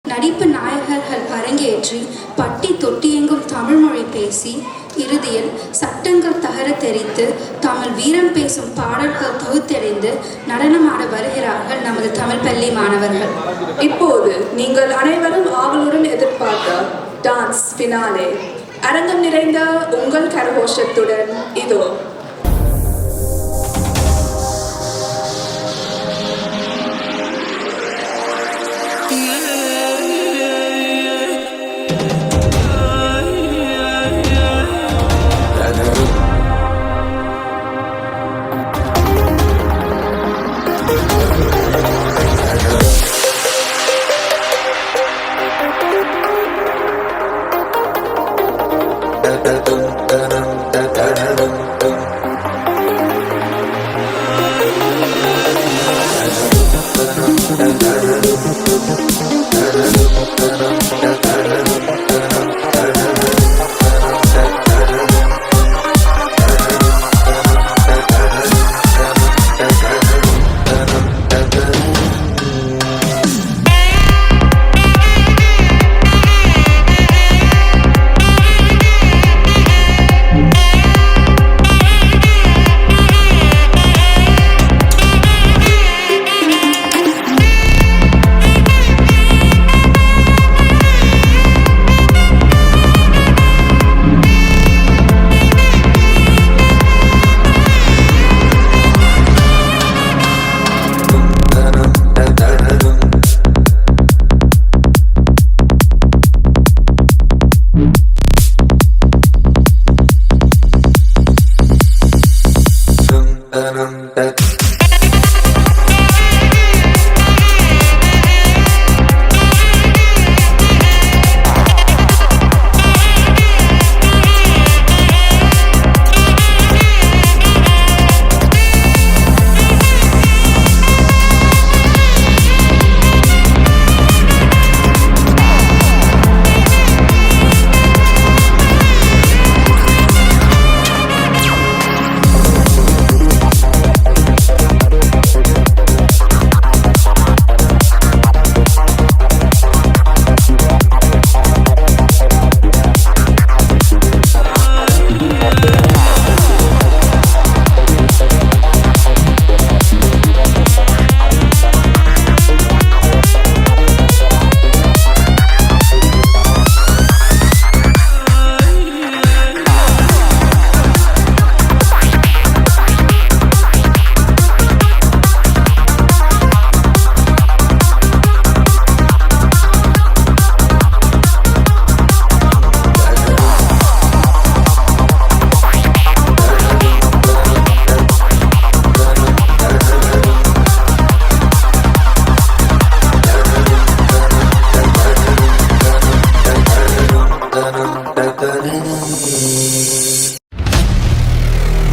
நடிப்பு நாயகர்கள் அரங்கேற்றி பட்டி தொட்டியெங்கும் தமிழ்மொழி பேசி இறுதியில் சட்டங்கள் தகர தெரித்து தமிழ் வீரம் பேசும் பாடல்கள் தொகுத்தெறிந்து நடனமாட வருகிறார்கள் நமது தமிழ் பள்ளி மாணவர்கள். இப்போது நீங்கள் அனைவரும் ஆவலுடன் எதிர்பார்த்த டான்ஸ் பினாலே அரங்கம் நிறைந்த உங்கள் கரகோஷத்துடன் இதோ.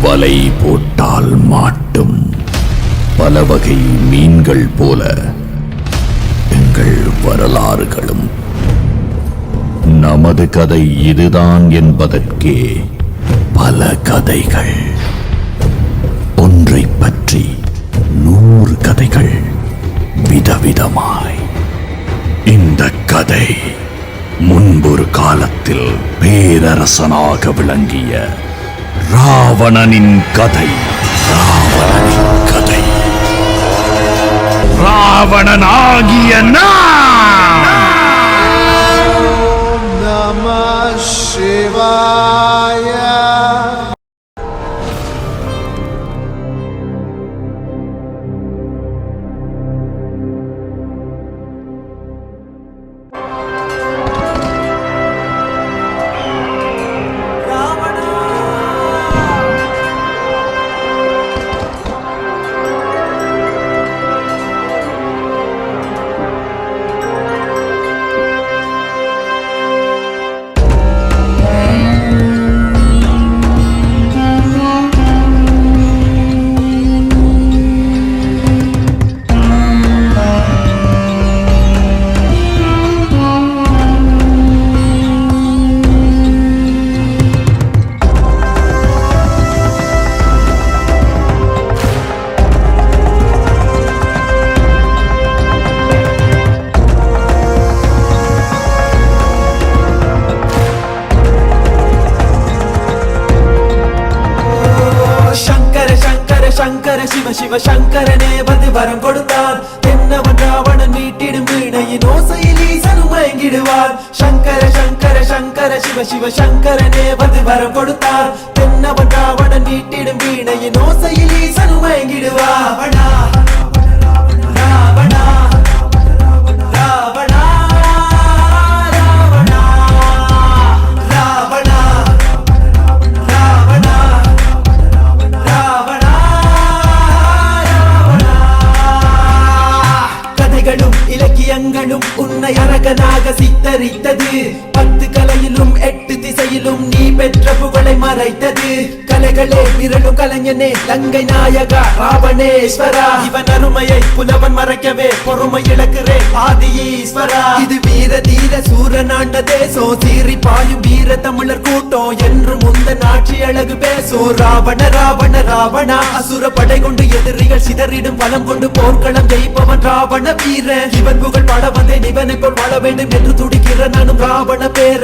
வலை போட்டால் மாட்டும் பல வகை மீன்கள் போல எங்கள் வரலாறுகளும் நமது கதை இதுதான் என்பதற்கே பல கதைகள், ஒன்றை பற்றி 100 கதைகள் விதவிதமாய். இந்த கதை முன்பொரு காலத்தில் பேரரசனாக விளங்கிய ராவணனின் கதை. ராவணனின் கதை. ராவணனாகிய நம சிவாய. சிவ சிவ சங்கரனே வந்து வரம் கொடுத்தான் தென்னவன் ராவணன் மீட்டிடும் வீணையின் ஓசையில் ஈசனும் மயங்கிடுவார் சங்கர சங்கர சங்கர சிவ சிவ சங்கரனே வந்து வரம் கொடுத்தார் தென்னவன் ராவணன் மீட்டிடும் வீணையின் ஓசையில் ஈசனும் மயங்கிடுவார் ராவணா ராவணா இலக்கியங்களும் உன்னை அரகனாக சித்தரித்தது 10 கலையிலும் 8 திசையிலும் நீ பெற்ற புகழை மறைத்தது கலைகளே விரலும் கலைஞனே லங்கை நாயகா ராவணேஸ்வரா இவன் அருமையை புலவன் மறைக்கவே பொறுமை இழக்கிறே ஆதி ஈஸ்வரா இது வீர தீர சூரனாண்ட தேசம் சீறி பாயும் வீர தமிழர் கூட்டம் என்று முந்த நாட்சி அழகு பேசும் ராவண ராவண ராவணா அசுர படை கொண்டு எதிரிகள் சிதறிடும் பலம் கொண்டு போர்க்களம் ஜெயிப்பவன் ராவண வீர இவன் புகழ் பாட வந்தேன் இவனை போல் வாழ வேண்டும் என்று துடிக்கிற நானும் ராவண பேர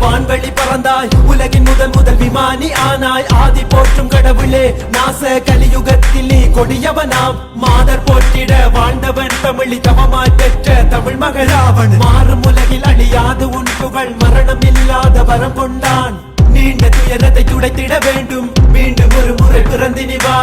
வான்வெளி பறந்தாய் உலகின் முதல் விமானி ஆனாய் ஆதி போற்றும் கடவுளே நாச கலியுகத்தில் நீ கொடியவனாம் மாதர் போற்றிட வாழ்ந்தவன் தமிழி தவமாய் பெற்ற தமிழ் மகளாவன் மாறும் உலகில் அழியாது உன் புகழ் மரணம் இல்லாத வரம் கொண்டான் நீண்ட துயரத்தை துடைத்திட வேண்டும் மீண்டும் ஒரு முறை பிறந்தினி வா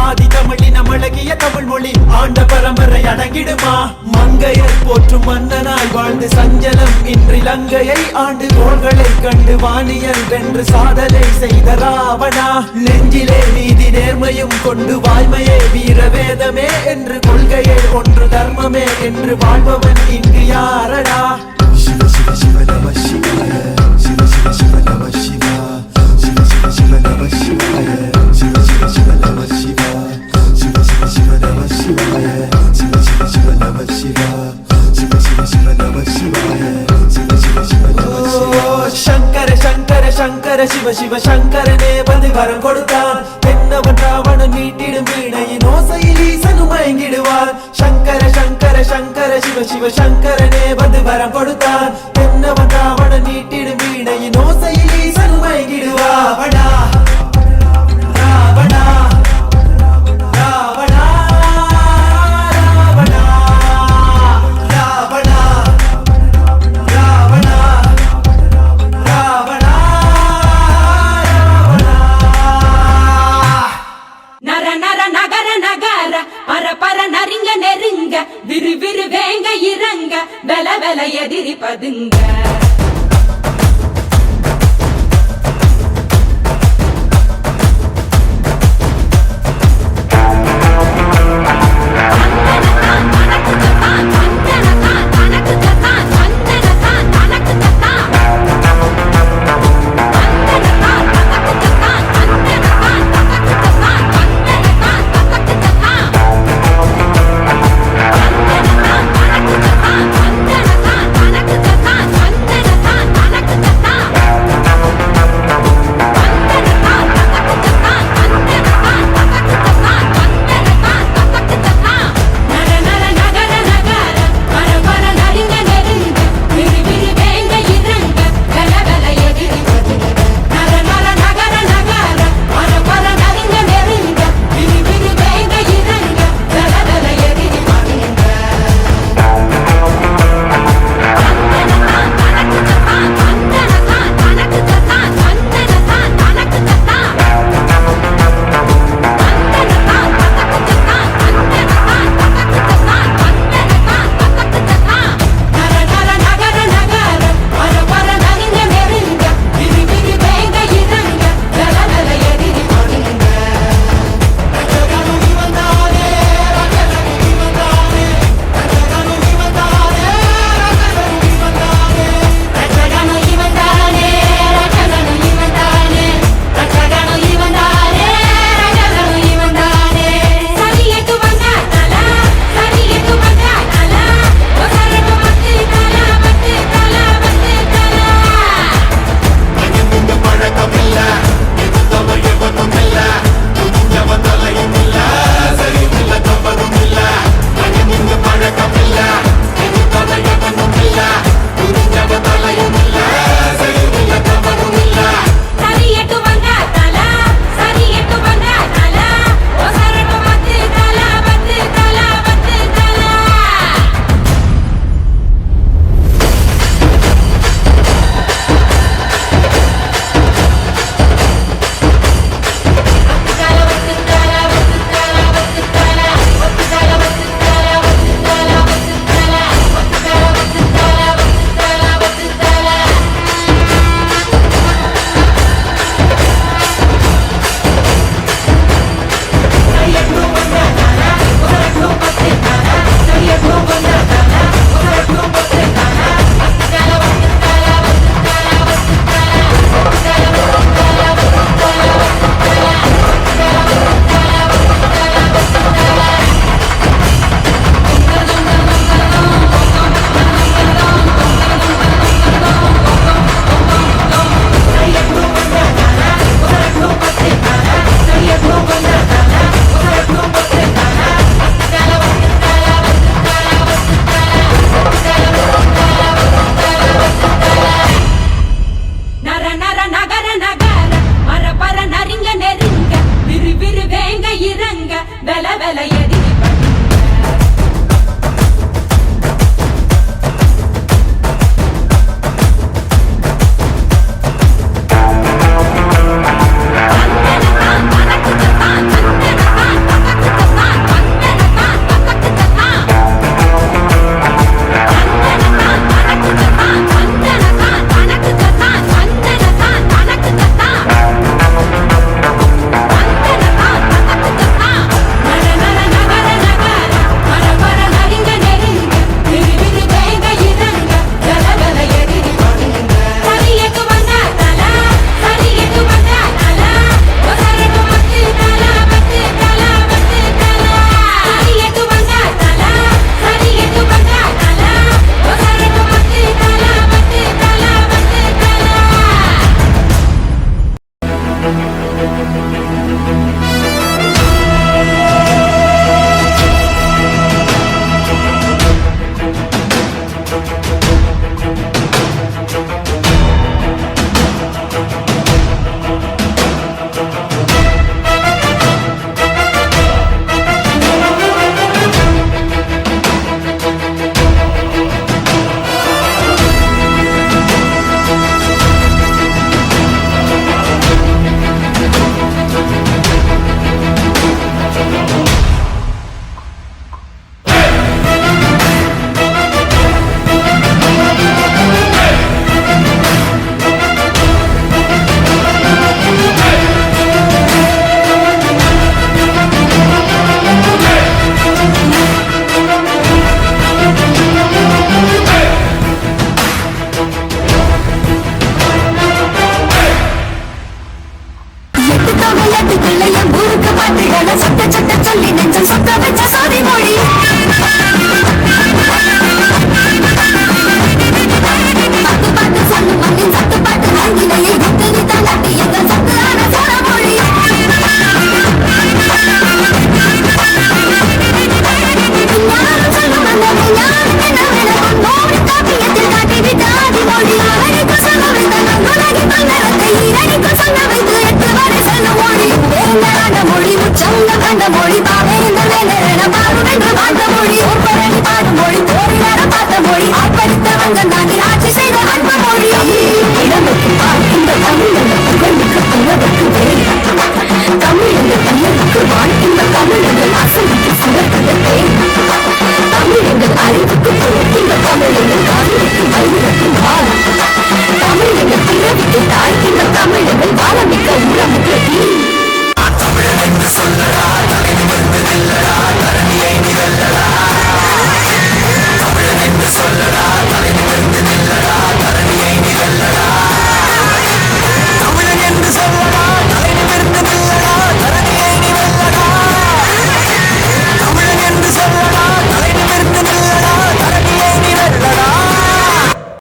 ஆதி தமிழின் அழகிய தமிழ் மொழி ஆண்ட பரம்பரை அடங்கிடுமா மங்கையர் போற்றும் மன்னனாய் வாழ்ந்து சஞ்சலம் இன்றி லங்கையை ஆண்டு கோள்களை கண்டு வானியல் வென்று சாதனை செய்த ராவணா நெஞ்சிலே நீதி நேர்மையும் கொண்டு வாய்மையே வீரவேதமே என்று கொள்கையே ஒன்று தர்மமே என்று வாழ்பவன் இங்கு யாரடா சிவ சிவ சிவ நம சிவாய சிவ சிவ சிவ நம சிவா சிவ சிவ சிவ நம சிவாய சிவ சிவ சிவ நம சிவா சிவ சிவ சிவ நம சிவாய சிவ சிவ சிவ நம சிவா சிவ சிவ சிவ நம சிவாய சிவ சிவ சிவ நம சிவா சங்கர சங்கர சங்கர சிவ சிவ சங்கரனே வந்து வரம் கொடுத்தான் தென்னவன் ராவணன் மீட்டிடும் வீணையின் ஓசையில் ஈசனும் மயங்கிடுவார் சங்கர சங்கர சங்கர சிவ சிவ சங்கரனே வந்து வரம் கொடுத்தான் தென்னவன் ராவணன் மீட்டிடும் வீணையின் ஓசையில் ஈசனும் மயங்கிடுவார் ராவணா நெருங்க விறு விறு வேங்க இறங்க வெல வெல எதிரி பதுங்க